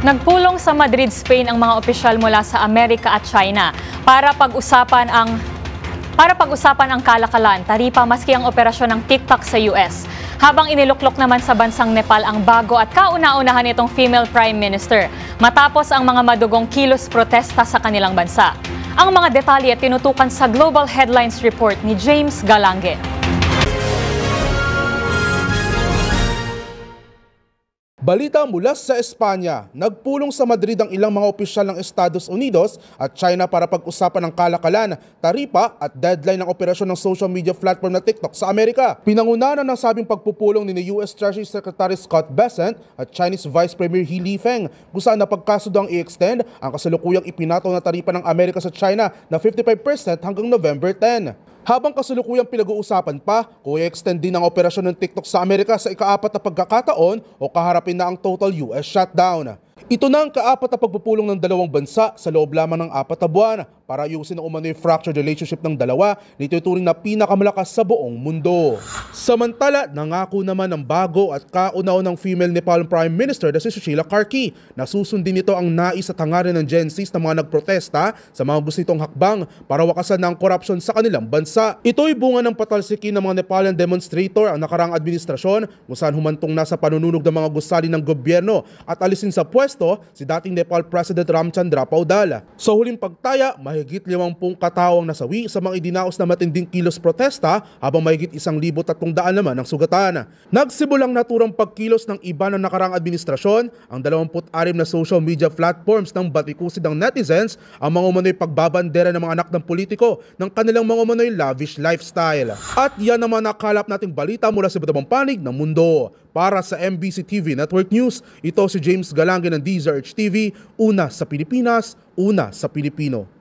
Nagpulong sa Madrid, Spain ang mga opisyal mula sa Amerika at China para pag-usapan ang kalakalan, taripa maski ang operasyon ng TikTok sa US. Habang iniluklok naman sa bansang Nepal ang bago at kauna-unahan itong female prime minister matapos ang mga madugong kilos protesta sa kanilang bansa. Ang mga detalye tinutukan sa Global Headlines Report ni James Galange. Balita mula sa Espanya, nagpulong sa Madrid ang ilang mga opisyal ng Estados Unidos at China para pag-usapan ang kalakalan, taripa at deadline ng operasyon ng social media platform na TikTok sa Amerika. Pinangunahan ng sabing pagpupulong ni US Treasury Secretary Scott Bessent at Chinese Vice Premier He Lifeng, kung saan napagkasundo ang i-extend ang kasalukuyang ipinataw na taripa ng Amerika sa China na 55% hanggang November 10. Habang kasalukuyang pinag-uusapan pa kung i-extend din ang operasyon ng TikTok sa Amerika sa ika-4 na pagkakataon o kaharapin na ang total US shutdown. Ito na ang ka-4 na pagpupulong ng dalawang bansa sa loob lamang ng 4 na buwan para ayusin ang umano'y fractured relationship ng dalawa na ituturing na pinakamalakas sa buong mundo. Samantala, nangako naman ng bago at kauna-unang female Nepal Prime Minister na si Sushila Karki na susundin nito ang nais at hangarin ng Gen Zs na mga nagprotesta sa mga gusto nitong hakbang para wakasan ng korupsyon sa kanilang bansa. Ito'y bunga ng patalsikin ng mga Nepalian demonstrator ang nakarang administrasyon kung saan humantong na sa panununog ng mga gusali ng gobyerno at alisin sa pwesto si dating Nepal President Ramchandra Paudal. Sa huling pagtaya, mahigit 50 katao ang nasawi sa mga idinaos na matinding kilos protesta habang mahigit 1,300 naman ang sugatan. Nagsimulang naturang pagkilos ng iba ng nakarang administrasyon ang 26 na social media platforms ng batikusid ng netizens ang mga umano'y pagbabandera ng mga anak ng politiko ng kanilang mga umano'y lavish lifestyle. At yan naman nakalap nating balita mula sa iba't ibang panig ng mundo. Para sa MBC TV Network News, ito si James Galange ng DZRH TV, una sa Pilipinas, una sa Pilipino.